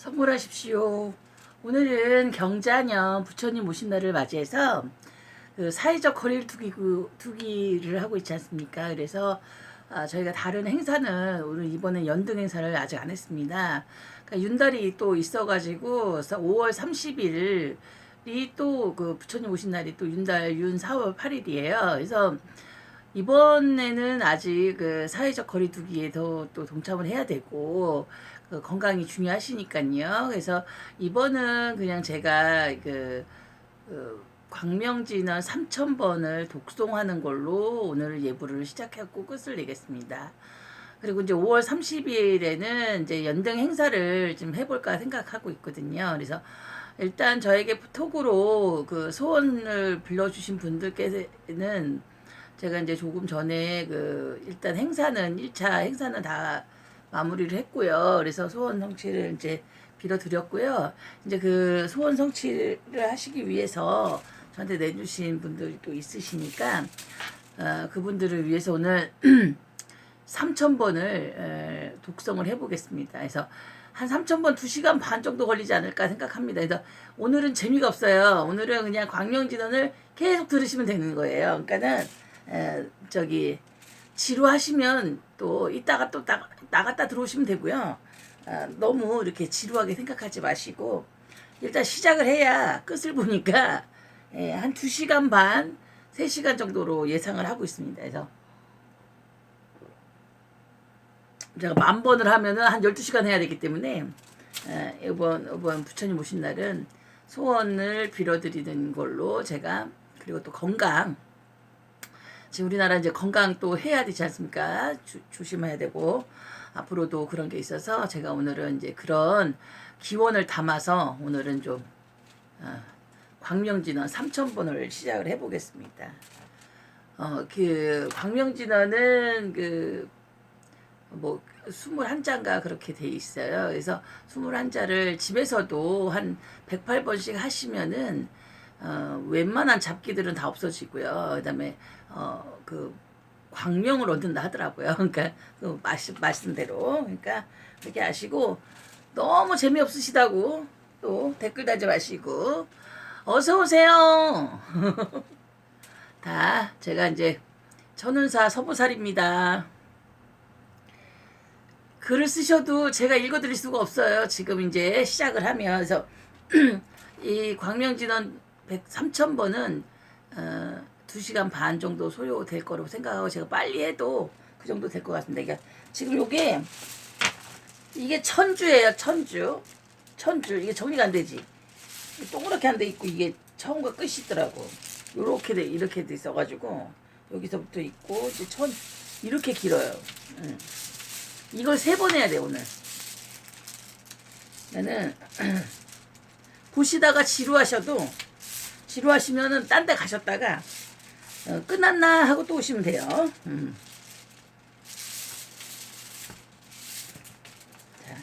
선물하십시오. 오늘은 경자년 부처님 오신 날을 맞이해서 그 사회적 거리를 두기를 하고 있지 않습니까? 그래서 저희가 다른 행사는 오늘 이번에 연등 행사를 아직 안 했습니다. 그러니까 윤달이 또 있어가지고 5월 30일이 또 그 부처님 오신 날이 또 윤달 윤 4월 8일이에요. 그래서 이번에는 아직 그 사회적 거리두기에 또 동참을 해야 되고 그 건강이 중요하시니까요. 그래서 이번은 그냥 제가 그 광명진원 3000번을 독송하는 걸로 오늘 예부를 시작했고 끝을 내겠습니다. 그리고 이제 5월 30일에는 이제 연등 행사를 좀 해볼까 생각하고 있거든요. 그래서 일단 저에게 톡으로 그 소원을 빌려주신 분들께는 제가 이제 조금 전에 그 일단 행사는 1차 행사는 다 마무리를 했고요. 그래서 소원 성취를 이제 빌어드렸고요. 이제 그 소원 성취를 하시기 위해서 저한테 내주신 분들이 또 있으시니까 그분들을 위해서 오늘 3000번을 독성을 해보겠습니다. 그래서 한 3000번 2시간 반 정도 걸리지 않을까 생각합니다. 그래서 오늘은 재미가 없어요. 오늘은 그냥 광명진원을 계속 들으시면 되는 거예요. 그러니까는 저기 지루하시면 또 이따가 또 나갔다 들어오시면 되고요. 너무 이렇게 지루하게 생각하지 마시고 일단 시작을 해야 끝을 보니까 한 2시간 반, 3시간 정도로 예상을 하고 있습니다. 그래서 제가 10,000번을 하면은 한 12시간 해야 되기 때문에 이번 부처님 오신 날은 소원을 빌어드리는 걸로 제가 그리고 또 건강 지금 우리나라 이제 건강 또 해야 되지 않습니까? 조심해야 되고 앞으로도 그런 게 있어서 제가 오늘은 이제 그런 기원을 담아서 오늘은 좀 광명진원 3000번을 시작을 해보겠습니다. 그 광명진원은 그 뭐 21자인가 그렇게 돼 있어요. 그래서 21자를 집에서도 한 108번씩 하시면은 웬만한 잡기들은 다 없어지고요. 그다음에 그 광명을 얻는다 하더라고요. 그러니까 그 말씀대로 그러니까 그렇게 하시고 너무 재미없으시다고 또 댓글 달지 마시고 어서 오세요. 다 제가 이제 천운사 서보살입니다. 글을 쓰셔도 제가 읽어드릴 수가 없어요. 지금 이제 시작을 하면서 이 광명진원 3000번은 2시간 반 정도 소요될 거라고 생각하고 제가 빨리 해도 그 정도 될 것 같습니다. 그러니까 지금 이게 천주예요. 천주 이게 정리가 안 되지. 동그랗게 안 돼 있고 이게 처음과 끝이 있더라고. 이렇게 돼 있어가지고 여기서부터 있고 이제 이렇게 길어요. 이걸 3번 해야 돼 오늘. 나는 보시다가 지루하시면은 딴 데 가셨다가 끝났나 하고 또 오시면 돼요. 자,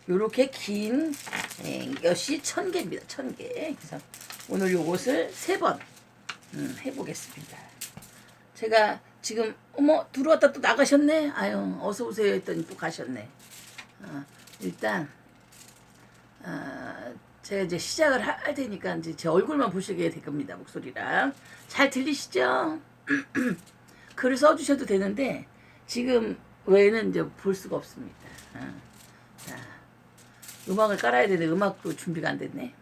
요렇게 긴 것이 1000개입니다. 1000개. 그래서 오늘 요것을 3번 해보겠습니다. 제가 지금 어머 들어왔다 또 나가셨네. 아유 어서 오세요 했더니 또 가셨네. 일단 제가 이제 시작을 할 테니까 이제 제 얼굴만 보시게 될 겁니다. 목소리랑 잘 들리시죠? 글을 써주셔도 되는데 지금 외에는 이제 볼 수가 없습니다. 자, 음악을 깔아야 되는데 음악도 준비가 안 됐네.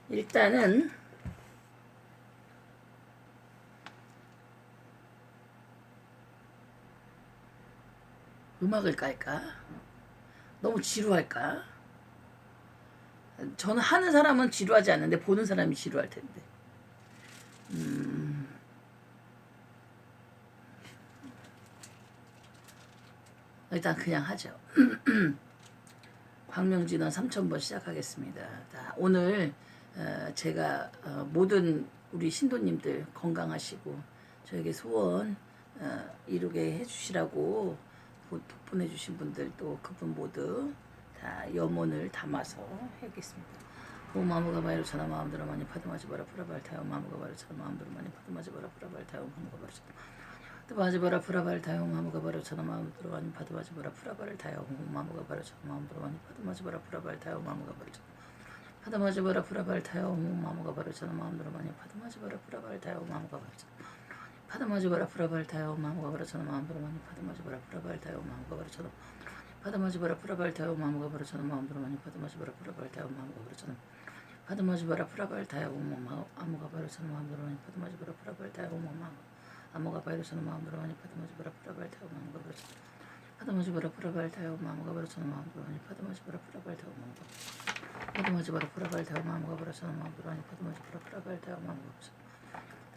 일단은 음악을 깔까? 너무 지루할까? 저는 하는 사람은 지루하지 않는데 보는 사람이 지루할 텐데. 일단 그냥 하죠. 광명진원 3000번 시작하겠습니다. 오늘 제가 모든 우리 신도님들 건강하시고 저에게 소원 이루게 해주시라고 보내주신 분들 또 그분 모두 다 염원을 담아서 하겠습니다. 오 마무가 바이로 차나 마음대로 많이 파도마지 마라 프라발 타요 마무가 바이로 차나 마음대로 많이 파도마지 마라 프라발 타요 마무가 바이로 차나 파드마지바라 프라바를 타요 마무가 바로 저는 마음대로 많이 파드마지바라 프라바를 타요 마무가 바로 저는 마음대로 많이 파드마지바라 프라바를 타요 마무가 바로 저는 파드마지바라 프라바를 타요 마무가 바로 저는 마음대로 많이 파드마지바라 프라바를 타요 마무가 바로 저는 파드마지바라 프라바를 타요 마무가 바로 저는 마음대로 많이 파드마지바라 프라바를 타요 마무가 바로 저는 파드마지바라 프라바를 타요 마무가 바로 저는 마음대로 많이 파드마지바라 프라바를 타요 마무가 바로 저는 파드마지바라 프라바를 타요 아무가 바로 저는 마음대로 많이 파드마지바라 프라바를 타요 아무가 바로 저는 마음대로 많이 파드마지바라 프라바를 타요 마무가 바로 저는 파드마지바라 프라바를 타요 마무가 바로 저는 마음대로 많이 파드마지바라 프라바를 타요 마무가 파드마지바라 프라바를 타요 마무가 바로 저는 마음대로 많이 파드마지바라 프라바를 타요 마무가 바로 저는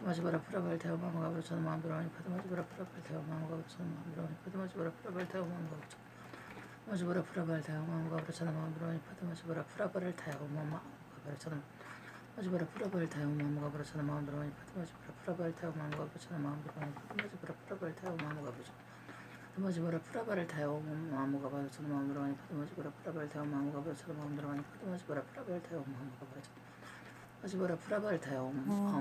파드마지바라 프라바를 타요 마무가 바로 저는 마음대로 많이 파드마지바라 프라바를 타요 마무가 바로 저는 마음대로 많이 파드마지바라 프라바를 타요 마무가 바로 저는 마지바라 프라바를 타요 마무가 바로 저는 마음대로 많이 파드마지바라 프라바를 타요 마무가 바로 저는 마지바라 프라바를 타요 마무가 바로 저는 마음대로 많이 파드마지바라 프라바를 타요 마무가 바로 저는 마음대로 많이 파드마지바라 프라바를 타요 마무가 바로 저는 파드마지바라 프라바를 타요 마무가 바로 저는 마음대로 많이 파드마지바라 프라바를 타요 마무가 바로 저는 마음대로 많이 파드마지바라 프라바를 타요 마무가 바로 저는 마지바라 프라바를 타요 마무가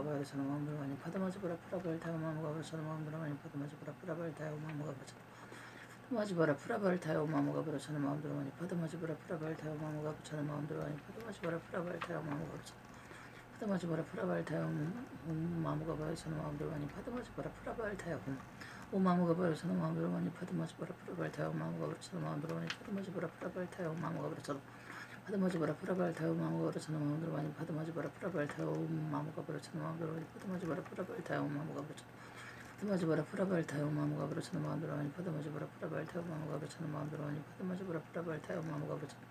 바로 저는 마음대로 많이 파드마지바라 프라바를 타요 마무가 바로 저는 마음대로 많이 파드마지바라 프라바를 타요 마무가 바로 저는 파드마지바라 프라바를 타요 마무가 바로 저는 마음대로 많이 파드마지바라 프라바를 타요 마무가 바로 저는 마음대로 많이 파드마지바라 프라바를 타요 마무가 바로 저는 파드마지바라 프라바를 타요 마무가 바로 저는 마음대로 많이 파드마지바라 프라바를 타요 마무가 바로 저는 마음대로 많이 파드마지바라 프라바를 타요 마무가 바로 저는 마음대로 많이 파드마지바라 프라바를 타요 마무가 바로 저는 파드마지바라 프라바를 타요 마무가 바로 저는 마음대로 많이 파드마지바라 프라바를 타요 마무가 바로 저는 마음대로 많이 파드마지바라 프라바를 타요 마무가 바로 저는 파드마지바라 프라바를 타요 마무가 바로 저는 마음대로 많이 파드마지바라 프라바를 타요 마무가 바로 저는 마음대로 많이 파드마지바라 프라바를 타요 마무가 바로 저는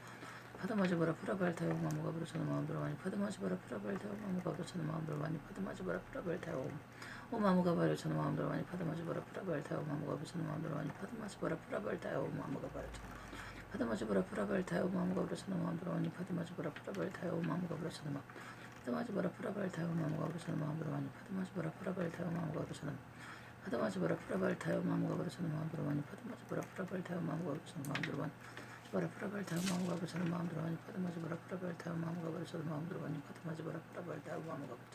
파드마지바라 프라바를 타요 마무가 바로 저는 마음대로 많이 파드마지바라 프라바를 타요 마무가 바로 저는 마음대로 많이 파드마지바라 프라바를 타요 마무가 바로 저는 마음대로 많이 파드마지바라 프라바를 타요 마무가 바로 저는 마음대로 많이 파드마지바라 프라바를 타요 마무가 바로 저는 파드마지바라 프라바를 타요 마무가 바로 저는 마음대로 많이 파드마지바라 프라바를 타요 마무가 바로 저는 파드마지바라 프라바를 타요 마무가 바로 저는 마음대로 많이 파드마지바라 프라바를 타요 마무가 바로 저는 파드마지바라 프라바를 타요 마무가 바로 저는 마음대로 많이 파드마지바라 프라바를 타요 마무가 바로 저는 마음대로 많이 바라 프라바를 타요 마무가 바로 저는 마음대로 많이 파드마지바라 프라바를 타요 마무가 바로 저는 마음대로 많이 파드마지바라 프라바를 타요 마무가 바로 마지바라 프라바를 타요 마무가 바로 저는 마음대로 많이 파드마지바라 프라바를 타요 마무가 바로 저는 마음대로 많이 파드마지바라 프라바를 타요 마무가 바로 저는 마지바라 프라바를 타요 마무가 바로 저는 마음대로 많이 파드마지바라 프라바를 타요 마무가 바로 저는 마음대로 마지바라 프라바를 타요 마무가 바로 저는 마음대로 많이 파드마지바라 프라바를 타요 마무가 바로 저는 마음대로 많이 파드마지바라 프라바를 타요 마무가 바로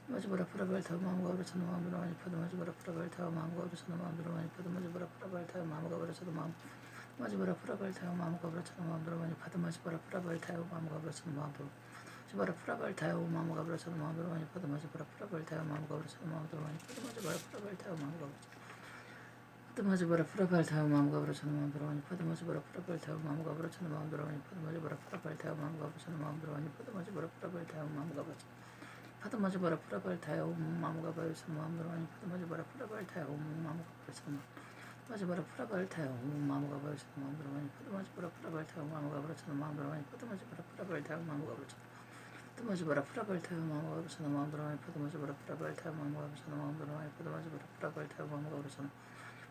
파드마지바라 프라바를 타요 마무가 바로 저는 마음대로 많이 파드마지바라 프라바를 타요 마무가 바로 저는 마음대로 많이 파드마지바라 프라바를 타요 마무가 바로 저는 마음대로 많이 파드마지바라 프라바를 타요 마무가 바로 파드마지바라 프라바를 타요 마무가 바로 저는 마음대로 많이 파드마지바라 프라바를 타요 마무가 바로 저는 마지바라 프라바를 타요 마무가 바로 저는 마음대로 많이 파드마지바라 프라바를 타요 마무가 바로 저는 마음대로 많이 파드마지바라 프라바를 타요 마무가 바로 저는 파드마지바라 프라바를 타요 마무가 바로 저는 마음대로 많이 파드마지바라 프라바를 타요 마무가 바로 저는 마음대로 많이 파드마지바라 프라바를 타요 마무가 바로 저는 파드마지바라 프라바를 타요 마무가 바로 저는 마음대로 많이 파드마지바라 프라바를 타요 마무가 바로 저는 마음대로 많이 파드마지바라 프라바를 타요 마무가 바로 저는 마지바라 프라바를 타요 마무가 바로 저는 마음대로 많이 파드마지바라 프라바를 타요 마무가 바로 저는 마음대로 많이 파드마지바라 프라바를 타요 마무가 바로 저는 마지바라 프라바를 타요 마무가 바로 저는 마음대로 많이 파드마지바라 프라바를 타요 마무가 바로 저는 마음대로 많이 파드마지바라 프라바를 타요 마무가 바로 저는 파드마지바라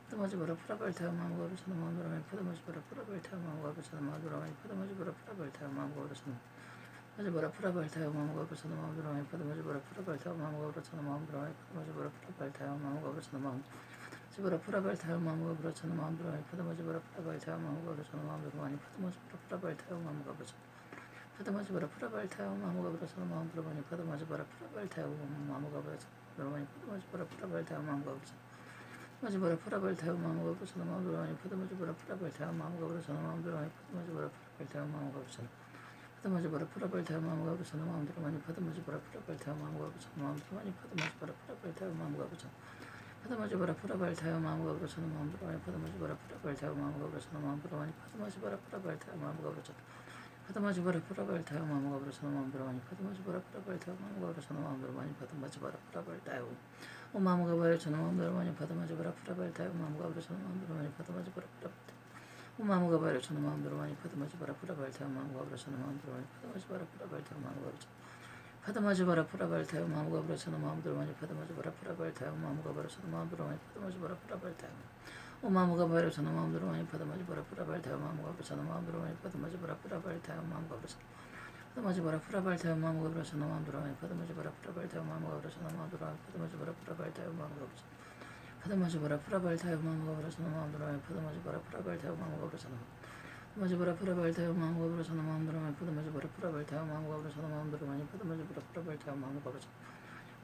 프라바를 타요 마무가 바로 저는 마음대로 많이 파드마지바라 프라바를 타요 마무가 바로 저는 많이 파드마지바라 프라바를 타요 마무가 바로 저는 마지바라 프라바를 타요 마무가 바로 저는 마음대로 많이 파드마지바라 프라바를 타요 마무가 바로 저는 마음대로 많이 파드마지바라 프라바를 타요 마무가 바로 저는 파드마지바라 프라바를 타요 마무가 바로 저는 마음대로 많이 파드마지바라 프라바를 타요 마무가 바로 저는 마음대로 많이 파드마지바라 프라바를 타요 마무가 바로 저는 파드마지바라 프라바를 타요 마무가 바로 저는 마음대로 많이 파드마지바라 프라바를 타요 마무가 바로 저는 마음대로 많이 파드마지바라 프라바를 타요 마무가 바로 저는 파드마지바라 프라바를 타요 마무가 바로 저는 마음대로 많이 파드마지바라 프라바를 타요 마무가 바로 저는 마음대로 많이 파드마지바라 프라바를 타요 마무가 바로 저는 마음대로 많이 파드마지바라 프라바를 타요 마무가 바로 저는 마음대로 많이 파드마지바라 프라바를 타요 마무가 바로 저는 마음대로 많이 파드마지바라 프라바를 타요 마무가 바로 저는 마음대로 많이 파드마지바라 프라바를 타요 마무가 바로 파드마지바라 프라바를 타요 마무가 바로 저는 마음대로 많이 파드마지바라 프라바를 타요 마무가 바로 저는 마음대로 많이 파드마지바라 프라바를 타요 마무가 바로 저는 마음대로 많이 파드마지바라 프라바를 타요 마무가 바로 저는 마음대로 많이 파드마지바라 프라바를 타요 마무가 바로 파드마지바라 프라바를 타요 마무가 바로 저는 마음대로 많이 파드마지바라 프라바를 타요 마무가 바로 저는 마음대로 많이 파드마지바라 프라바를 타요 마무가 바로 파드마지바라 프라바를 타요 마무가 바로 저는 마음대로 많이 파드마지바라 프라바를 타요 마무가 바로 저는 파드마지바라 프라바를 타요 마무가 바로 저는 마음대로 많이 파드마지바라 프라바를 타요 마무가 바로 저는 마음대로 많이 파드마지바라 프라바를 타요 마무가 바로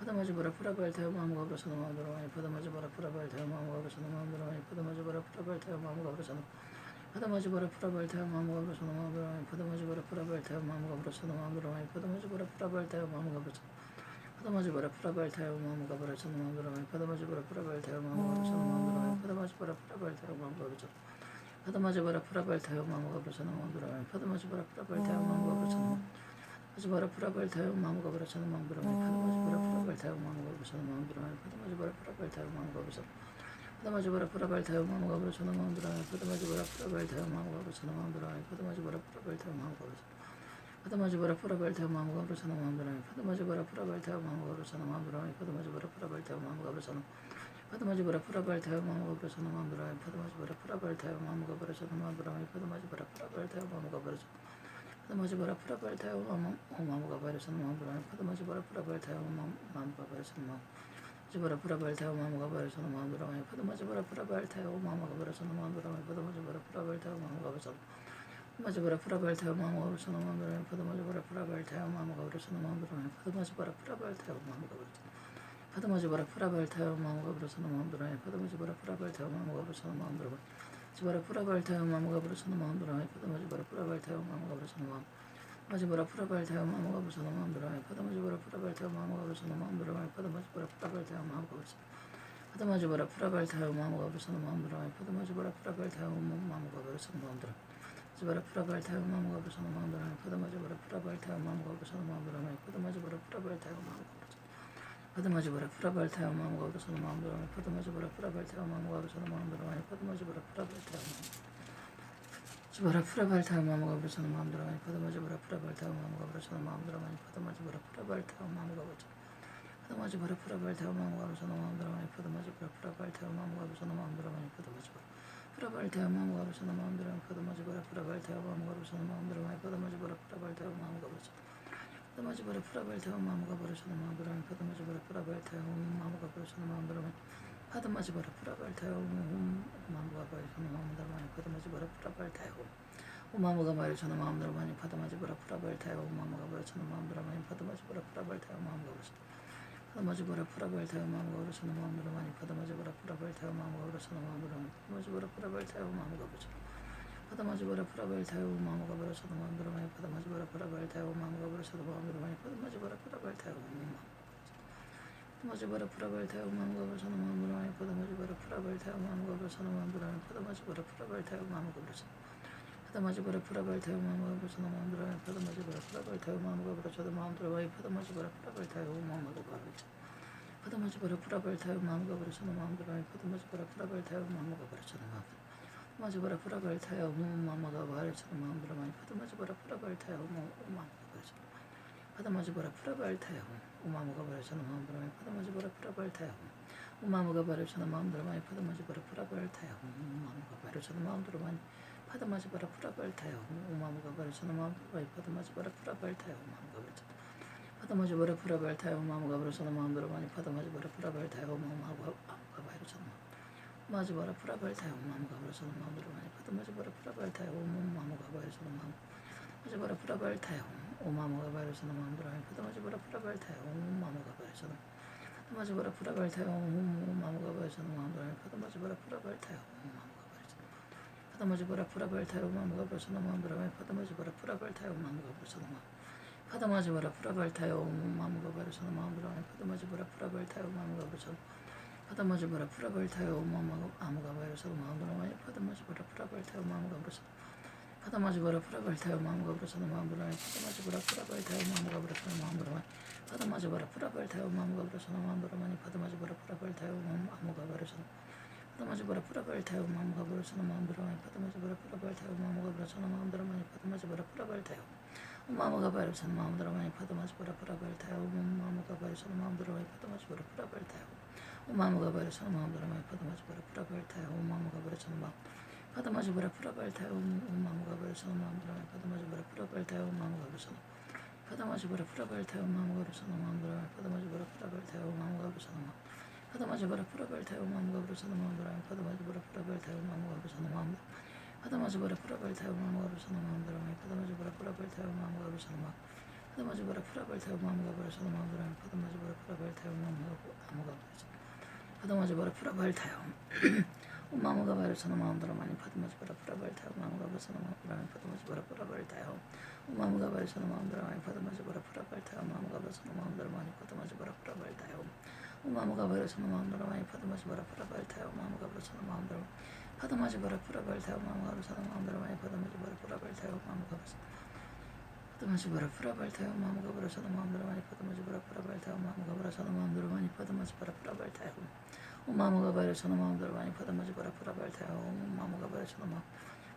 파다마지바라 프라발타요 마음과 그러서는 마음대로 많이 파다마지바라 프라발타요 마음과 그러서는 마음대로 많이 파다마지바라 프라발타요 마음과 그러서는 파다마지바라 프라발타요 마음과 그러서는 마음대로 많이 파다마지바라 프라발타요 마음과 그러서는 마음대로 많이 파다마지바라 프라발타요 마음과 그러서는 파다마지바라 프라발타요 마음과 그러서는 마음대로 많이 파다마지바라 프라발타요 마음과 그러서는 마음대로 많이 파다마지바라 프라발타요 마음과 그러서는 파다마지바라 프라발타요 마음과 그러서는 마음대로 많이 파다마지바라 프라발타요 마음과 그러서는 마지바라 프라발타요 마음과 그러서는 마음대로 많이 파다마지바라 프라발타요 마음과 그러서는 마음대로 많이 파다마지바라 프라발타요 마음과 그러서는 파다마지바라 프라발타요 마음과 그러서는 마음대로 많이 파다마지바라 프라발타요 마음과 그러서는 마음대로 많이 파다마지바라 프라발타요 마음과 그러서는 파다마지바라 프라발타요 마음과 그러서는 마음대로 많이 파다마지바라 프라발타요 마음과 그러서는 마음대로 많이 파다마지바라 프라발타요 마음과 그러서는 파다마지바라 프라발타요 마음과 그러서는 마음대로 많이 파다마지바라 프라발타요 마음과 그러서는 마음대로 많이 파다마지바라 프라발타요 마음과 그러서는 파다마지바라 프라발타요 마음과 그러서는 마음대로 많이 파다마지바라 프라발타요 마음과 그러서는 마지바라 프라발타요 마음과 그러서는 마음대로 많이 파다마지바라 프라발타요 마음과 그러서는 마음대로 많이 파다마지바라 프라발타요 마음과 그러서는 마지바라 프라발타요 마음과 그러서는 마음대로 많이 파다마지바라 프라발타요 마음과 그러서는 마음대로 많이 파다마지바라 프라발타요 마음과 그러서는 파다마지바라 프라발타요 마음과 그러서는 마음대로 많이 파다마지바라 프라발타요 마음과 그러서는 마음대로 많이 지바라 프라발타요 마음과 그러서는 마음대로 많이 파다마지바라 프라발타요 마음과 그러서는 마음 마지바라 프라발타요 마음과 그러서는 마음대로 많이 파다마지바라 프라발타요 마음과 그러서는 마음대로 많이 파다마지바라 프라발타요 마음과 그러서는 파다마지바라 프라발타요 마음과 그러서는 마음대로 많이 파다마지바라 프라발타요 마음과 그러서는 마음대로 지바라 프라발타요 마음과 그러서는 마음대로 많이 파다마지바라 프라발타요 마음과 그러서는 마음대로 많이 파다마지바라 프라발타요 마음과 파다마지바라 프라발타요 마음과 그러서는 마음대로 많이 파다마지바라 프라발타요 마음과 그러서는 마음대로 많이 파다마지바라 프라발타요 지바라 프라발타요 마음과 그러서는 마음대로 많이 파다마지바라 프라발타요 마음과 그러서는 마음대로 많이 파다마지바라 프라발타요 마음과 그러서는 파다마지바라 프라발타요 마음과 그러서는 마음대로 많이 파다마지바라 프라발타요 마음과 그러서는 마음대로 많이 파다마지바라 프라발타요 마음과 그러서는 마음대로 많이 파다마지바라 프라발타요 마음과 그러서는 마음대로 많이 파다마지바라 프라발타요 마음과 그러서는 파다마지바라 프라발타요 마음과 그러서는 마음대로 많이 파다마지바라 프라발타요 마음과 그러서는 마음대로 많이 파다마지바라 프라발타요 마음과 그러서는 마음대로 많이 파다마지바라 프라발타요 마음과 그러서는 마음대로 많이 파다마지바라 프라발타요 마음과 그러서는 마음대로 많이 파다마지바라 프라발타요 마음과 그러서는 파다마지바라 프라발타요 마음과 그러서는 마음대로 많이 파다마지바라 프라발타요 마음과 그러서는 마음대로 많이 파다마지바라 프라발타요 마음과 그러서는 파다마지바라 프라발타요 마음과 그러서는 마음대로 많이 파다마지바라 프라발타요 마음과 그러서는 마음대로 많이 파다마지바라 프라발타요 파다마지바라 프라발타요 마음과 그러서는 마음대로 많이 파다마지바라 프라발타요 마음과 그러서는 마음대로 많이 파다마지바라 프라발타요 마음과 그러서는 파다마지바라 프라발타요 마음과 그러서는 마음대로 많이 파다마지바라 프라발타요 마음과 그러서는 마음대로 많이 파다마지바라 프라발타요 마음과 그러서는 파다마지바라 프라발타요 마음과 그러서는 마음대로 많이 파다마지바라 프라발타요 마음과 그러서는 마지바라 프라발타요 마마가 바르서는 마음대로 많이 파다마지바라 프라발타요 마마가 바르서는 파다마지바라 프라발타요 마마가 바르서는 마음대로 많이 파다마지바라 프라발타요 마마가 바르서는 마음대로 많이 파다마지바라 프라발타요 마마가 바르서는 마음대로 많이 파다마지바라 프라발타요 마마가 바르서는 마음대로 많이 파다마지바라 프라발타요 마마가 바르서는 파다마지바라 프라발타요 마마가 바르서는 마음대로 많이 파다마지바라 프라발타요 마마가 바르서는 마지바라 프라발타요 마음과 그러서는 마음대로 많이 파다마지바라 프라발타요 마음과 그러서는 마음 마지바라 프라발타요 마음과 그러서는 마음대로 많이 파다마지바라 프라발타요 마음과 그러서는 파다마지바라 프라발타요 마음과 그러서는 마음대로 많이 파다마지바라 프라발타요 마음과 그러서는 파다마지바라 프라발타요 마음과 그러서는 마음대로 많이 파다마지바라 프라발타요 마음과 그러서는 파다마지바라 프라발타요 마음과 그러서는 마음대로 많이 파다마지바라 프라발타요 마음과 그러서는 파다마지바라 프라발타요 마음과 그러서는 마음대로 많이 파다마지바라 프라발타요 마음과 그러서는 파다마지바라 프라발타요 마음과 그러서는 마음대로 많이 파다마지바라 프라발타요 마음과 그러서는 마음대로 많이 파다마지바라 프라발타요 마음과 그러서는 마음대로 많이 파다마지바라 프라발타요 마음과 그러서는 파다마지바라 프라발타요 마음과 그러서는 마음대로 많이 파다마지바라 프라발타요 마음과 그러서는 마음대로 많이 파다마지바라 프라발타요 마음과 그러서는 마음대로 많이 파다마지바라 프라발타요 마음과 그러서는 마음대로 많이 파다마지바라 프라발타요 마음과 그러서는 마음대로 많이 파다마지바라 프라발타요 마음과 그러서는 마음 파다마지바라 프라발타요 마음과 그러서는 마음대로 많이 파다마지바라 프라발타요 마음과 그러서는 파다마지바라 프라발타요 마음과 그러서는 마음대로 많이 파다마지바라 프라발타요 마음과 그러서는 파다마지바라 프라발타요 마음과 그러서는 마음대로 많이 파다마지바라 프라발타요 마음과 그러서는 마음 파다마지바라 프라발타요 마음과 그러서는 마음대로 많이 파다마지바라 프라발타요 마음과 그러서는 파도마지 바라 프라발 타요 마무가 버려서 마음대로 하니 파도마지 바라 프라발 타요 마무가 버려서 파도마지 바라 프라발 타요 마무가 버려서 마음대로 많이 파도마지 바라 프라발 타요 마무가 버려서 마음대로 하니 파도마지 바라 프라발 타요 마무가 버려서 마음대로 많이 파도마지 바라 프라발 타요 마무가 버려서 마음대로 많이 파도마지 바라 프라발 타요 마무가 버려서 마음대로 많이 파도마지 바라 프라발 타요 마무가 버려서 마음대로 파도마지 바라 프라발 타요 마무가 버려서 마음대로 많이 파도마지 바라 프라발 타요 마무가 버려서 파도마지 바라 프라발 타요 마무가 버려서 마음대로 많이 파도마지 바라 프라발 타요 마무가 버려서 마음대로 많이 파도마지 바라 프라발 타요 마무가 버려서 마음대로 많이 파도마지 바라 프라발 타요 마무가 버려서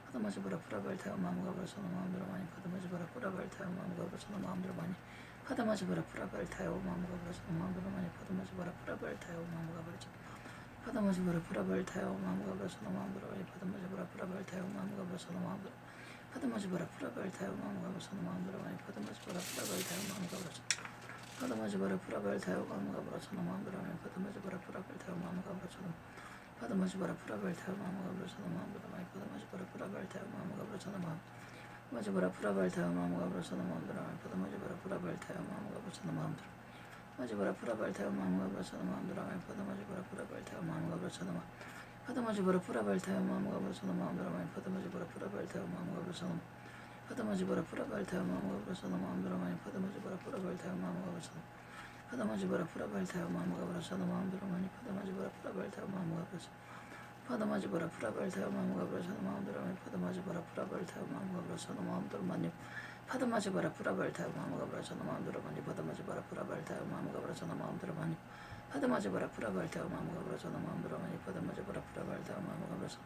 파도마지 바라 프라발 타요 마무가 버려서 마음대로 많이 파도마지 바라 프라발 타요 마무가 버려서 마음대로 많이 파도마지 바라 프라발 타요 마무가 버려서 마음대로 많이 파도마지 바라 프라발 타요 마무가 버려서 파도마지 바라 프라발 타요 마무가 버려서 마음대로 많이 파도마지 바라 프라발 타요 마무가 버려서 마음대로 파도마지 바라 프라발 타요 마무가 버려서 마음대로 많이 파도마지 바라 프라발 타요 마무가 버려서 파도마지 바라 프라발 타요 마무가 버려서 마음대로 많이 파도마지 바라 프라발 타요 마무가 버려서 파도마지 바라 프라발 타요 마무가 버려서 마음대로 많이 파도마지 바라 프라발 타요 마무가 버려서 파도마지 바라 프라발 타요 마무가 버려서 마음대로 많이 파도마지 바라 프라발 타요 마무가 버려서 마음대로 마지 바라 프라발 타요 마무가 버려서 마음대로 많이 파도마지 바라 프라발 타요 마무가 버려서 파도마지 바라 프라발 타요 마무가 버려서 마음대로 많이 파도마지 바라 프라발 타요 마무가 버려서 파도마지 바라 프라발 타요 마무가 버려서 마음대로 많이 파도마지 바라 프라발 타요 마무가 버려서 파도마지 바라 프라발 타요 마무가 버려서 마음대로 많이 파도마지 바라 프라발 타요 마무가 버려서 파도마지 바라 프라발 타요 마무가 버려서 마음대로 많이 파도마지 바라 프라발 타요 마무가 버려서 마음대로 많이 파도마지 바라 프라발 타요 마무가 버려서 마음대로 많이 파도마지 바라 프라발 타요 마무가 버려서 마음대로 많이 파도마지 바라 프라발 타요 마무가 버려서 마음대로 많이 파도마지 바라 프라발 타요 마무가 버려서 파도마지 바라 프라발 타요 마무가 버려서 마음대로 많이 파도마지 바라 프라발 타요 마무가 버려서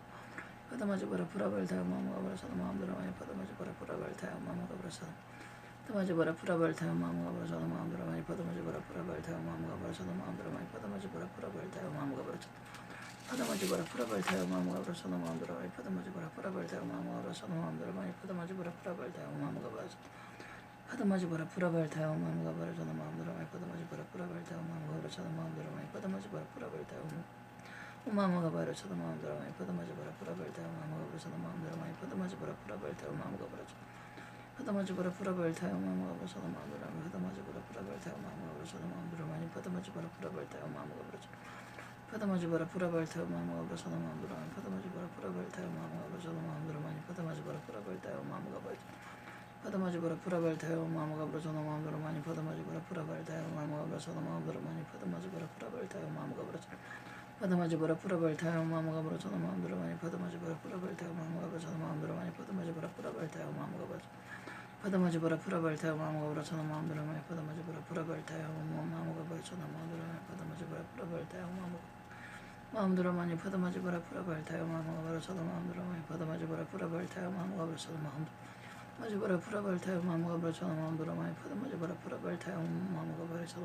파도마지 바라 프라발 타요 마무가 버려서 마음대로 많이 파도마지 바라 프라발 타요 마무가 버려서 마음대로 많이 파도마지 바라 프라발 타요 마무가 버려서 파도마지 바라 프라발 타요 마무가 버려서 마음대로 많이 파도마지 바라 프라발 타요 마무가 버려서 마음대로 많이 파도마지 바라 프라발 타요 마무가 버려서 파도마지 바라 프라발 타요 마무가 버려서 마음대로 많이 파도마지 바라 프라발 타요 마무가 버려서 마음대로 많이 파도마지 바라 프라발 타요 마무가 버려서 마음대로 많이 파도마지 바라 프라발 타요 마무가 버려서 마음대로 많이 파도마지 바라 프라발 타요 마무가 버려서 파도마지 바라 프라발 타요 마무가 버려서 마음대로 많이 파도마지 바라 프라발 타요 마무가 버려서 마음대로 많이 파도마지 바라 프라발 타요 마무가 버려서 파도마지 바라 프라발 타요 마무가 버려서 마음대로 많이 파도마지 바라 프라발 타요 마무가 버려서 마음대로 많이 파도마지 바라 프라발 타요 마무가 버려서 파도마지 바라 프라발 타요 마무가 버려서 마음대로 많이 파도마지 바라 프라발 타요 마무가 버려서 마음대로 많이 파도마지 바라 프라발 타요 마무가 버려서 파도마지 바라 프라발 타요 마무가 버려서 마음대로 많이 파도마지 바라 프라발 타요 마무가 버려서 마음대로 많이 파도마지 바라 프라발 타요 마무가 버려서 파도마지 바라 프라발 타요 마무가 버려서 마음대로 많이 파도마지 바라 프라발 타요 마무가 버려서 마음대로 많이 파도마지 바라 프라발 타요 마음대로 많이 파도마지 바라 프라발 타요 마무가 버려서 마음대로 많이 파도마지 바라 프라발 타요 마무가 버려서 마지 바라 프라발 타요 마무가 버려서 마음대로 많이 파도마지 바라 프라발 타요 마무가 버려서 마음대로 파도마지 바라 프라발 타요 마무가 버려서 마음대로 많이 파도마지 바라 프라발 타요 마무가 버려서 마음대로 많이 파도마지 바라 프라발 타요 마무가 버려서 마음대로 많이 파도마지 바라 프라발 타요 마무가 버려서 마음대로 많이 파도마지 바라 프라발 타요 마무가 버려서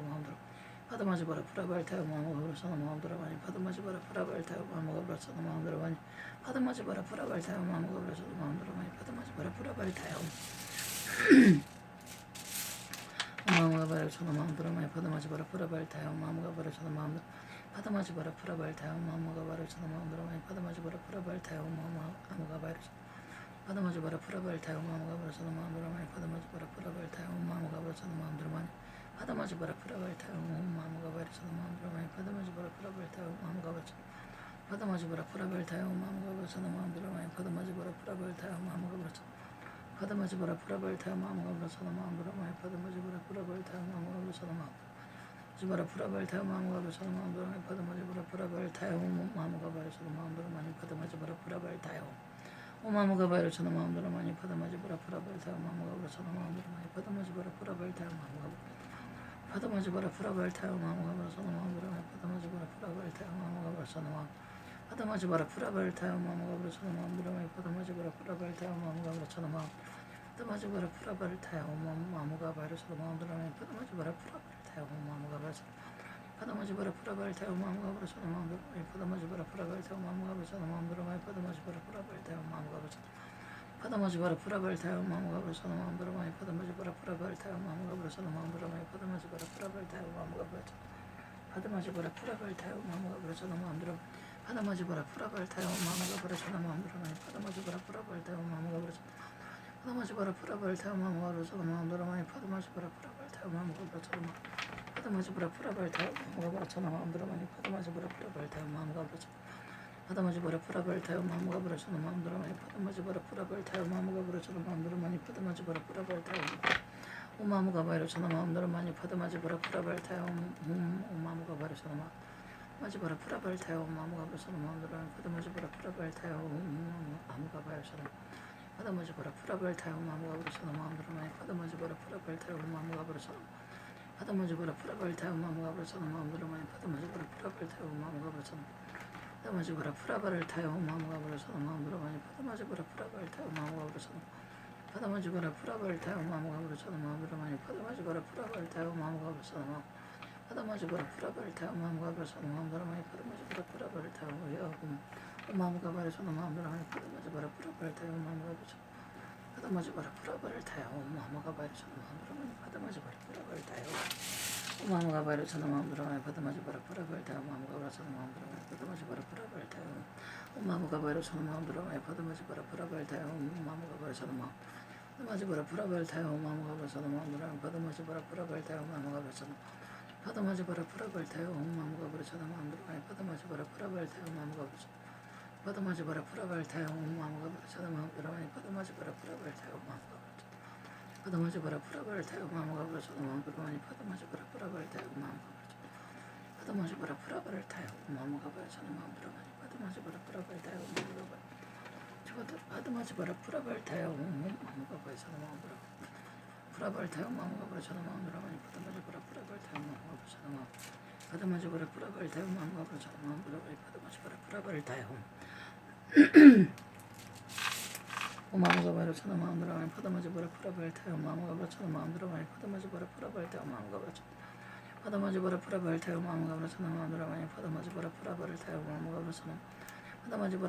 마음대로 파도마지 바라 프라발 타요 마무가 버려서 마음대로 많이 파도마지 바라 프라발 타요 마무가 버려서 파도마지 바라 프라발 타요 마무가 버려서 마음대로 많이 파도마지 바라 프라발 타요 마무가 버려서 마음대로 많이 파도마지 바라 프라발 타요 마무가 버려서 마음대로 많이 파도마지 바라 프라발 타요 마무가 버려서 파도마지 바라 프라발 타요 마무가 버려서 마음대로 많이 파도마지 바라 프라발 타요 마무가 버려서 파도마지 바라 프라발 타요 마무가 버려서 마음대로 많이 파도마지 바라 프라발 타요 마무가 버려서 마음대로 바라 프라발 타요 마무가 버려서 마음대로 많이 파도마지 바라 프라발 타요 마무가 버려서 마음대로 많이 파도마지 바라 프라발 타요 마무가 버려서 마음대로 많이 파도마지 바라 프라발 타요 마무가 버려서 마음대로 많이 파도마지 바라 프라발 타요 마무가 파도마지 바라 프라발 타요 마무가 버려서 마음대로 많이 파도마지 바라 프라발 타요 마무가 버려서 파도마지 바라 프라발 타요 마무가 버려서 마음대로 많이 파도마지 바라 프라발 타요 마무가 버려서 파도마지 바라 프라발 타요 마무가 버려서 마음대로 많이 파도마지 바라 프라발 타요 마무가 버려서 파도마지 바라 프라발 타요 마무가 버려서 마음대로 많이 파도마지 바라 프라발 타요 마무가 버려서 마음대로 많이 파도마지 바라 프라발 타요 마무가 버려서 파도마지 바라 프라발 타요 마무가 버려서 마음대로 많이 파도마지 바라 프라발 타요 마무가 버려서 마음대로 많이 파도마지 바라 프라발 타요 마무가 버려서 파도마지 바라 프라발 타요 마무가 버려서 마음대로 파도마지 바라 프라발 타요 마무가 버려서 마음대로 많이 파도마지 바라 프라발 타요 마무가 버려서 파도마지 바라 프라바를 타요 마음과 버려서 마음대로 많이 파도마지 바라 프라바를 타요 마음과 버려서 파도마지 바라 프라바를 타요 마음과 버려서 마음대로 많이 파도마지 바라 프라바를 타요 마음과 버려서 파도마지 바라 프라바를 타요 마음과 버려서 마음대로 많이 파도마지 바라 프라바를 타요 마음과 버려서 마음대로 많이 파도마지 바라 프라바를 타요 오마무가 버려서 마음대로 많이 파도마지 바라 프라바를 타요 오마무가 버려서 마지 바라 프라바를 타요 오마무가 버려서 마음대로 많이 파도마지 바라 프라바를 타요 오마무가 버려서 파도마지 바라 프라바를 타요 마음과 버려서 마음대로 많이 파도마지 바라 프라바를 타요 마음과 버려서 파도마지 바라 프라바를 타요 마음과 버려서 마음대로 많이 파도마지 바라 프라바를 타요 마음과 버려서 파도마지 바라 프라바를 타요 마음과 버려서 마음대로 많이 파도마지 바라 프라바를 타요 마음과 버려서 파도마지 바라 프라바를 타요 마음과 버려서 마음대로 많이 파도마지 바라 프라바를 타요 마음과 버려서 파도마지 바라 프라바를 타요 마음과 버려서 마음대로 많이 파도마지 바라 프라바를 타요 마음과 버려서 마음대로 많이 파도마지 바라 프라바를 타요 마음과 버려서 파도마지 바라 프라바를 타요 마음과 버려서 마음대로 많이 파도마지 바라 프라바를 타요 마음과 버려서 마음대로 많이 파도마지 바라 프라바를 타요 마음과 버려서 마음대로 많이 파도마지 바라 프라바를 타요 마음과 버려서 마음대로 많이 파도마지 바라 프라바를 타요 마음과 버려서 파도마지 바라 프라바를 타요 마음과 버려서 마음대로 많이 파도마지 바라 프라바를 타요 마음과 버려서 파도마지 바라 프라바를 타요 마음과 버려서 마음대로 많이 파도마지 바라 프라바를 타요 마음과 버려서 파도마지 바라 프라바를 타요 마음과 버려서 마음대로 많이 파도마지 바라 프라바를 타요 마음과 버려서 파도마지 바라 프라바를 타요 마음과 버려서 마음대로 많이 파도마지 바라 프라바를 타요 마음과 버려서 파도마지 바라 프라바를 타요 마음과 버려서 마음대로 많이 파도마지 바라 프라바를 타요 마음과 버려서 파도마지 바라 프라바를 타요 마음과 버려서 마음대로 프라바를 타요 마음과 버려서 마음대로 많이 파도마지 바라 프라바를 타요 마음과 버려서 파도마지 바라 프라바를 타요 마음과 버려서 마음대로 많이 파도마지 바라 프라바를 타요 마음과 버려서 마음대로 많이 파도마지 바라 프라바를 타요 마음과 버려서 마음대로 많이 파도마지 바라 프라바를 타요 마음과 버려서 파도마지 바라 프라바를 타요 마음과 버려서 마음대로 많이 파도마지 바라 프라바를 타요 마음과 버려서 파도마지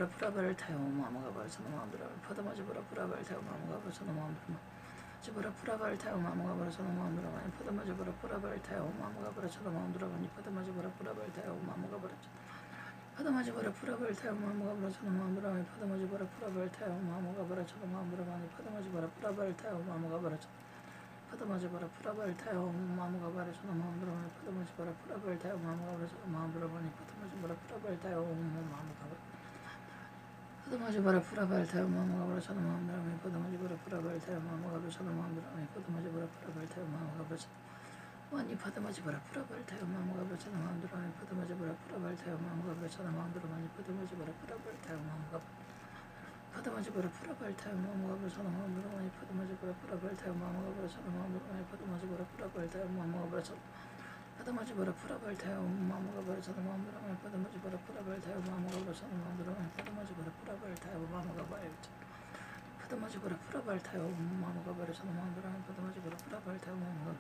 바라 프라바를 타요 마음과 버려서 마음대로 파도마지 바라 프라바를 타요 마음과 버려서 마음대로 지바라 프라바를 타요 마음과 버려서 마음대로 많이 파도마지 바라 프라바를 타요 마음과 버려서 마음대로 많이 파도마지 바라 프라바를 타요 마음과 버려서 파도마지 바라 프라바를 타요 마음과 버려서 마음대로 많이 파도마지 바라 프라바를 타요 마음과 버려서 마음대로 많이 파도마지 바라 프라바를 타요 마음과 버려서 파도마지 바라 프라바를 타요 마음과 버려서 마음대로 많이 파도마지 바라 프라바를 타요 마음과 버려서 마음대로 많이 파도마지 바라 프라바를 타요 마음과 버려서 파도마지 바라 프라바를 타요 마음과 버려서 마음대로 많이 파도마지 바라 프라바를 타요 마음과 버려서 마음대로 많이 파도마지 바라 프라바를 타요 마음과 버려서 많이 파도마지 바라 프라바를 타요 마음과 버려서 마음대로 많이 파도마지 바라 프라바를 타요 마음과 버려서 마음대로 많이 파도마지 바라 프라바를 타요 마음과 파도마지 바라 프라바를 타요 마음과 버려서 마음대로 많이 파도마지 바라 프라바를 타요 마음과 버려서 마음대로 많이 파도마지 바라 프라바를 타요 마음과 버려서 파도마지 바라 프라바를 타요 마음과 버려서 마음대로 많이 파도마지 바라 프라바를 타요 마음과 버려서 마음대로 많이 파도마지 바라 프라바를 타요 마음과 버려서 파도마지 바라 프라바를 타요 마음과 버려서 마음대로 많이 파도마지 바라 프라바를 타요 마음과 버려서 파도마지 바라 프라바를 타요 마음과 버려서 마음대로 많이 파도마지 바라 프라바를 타요 마음과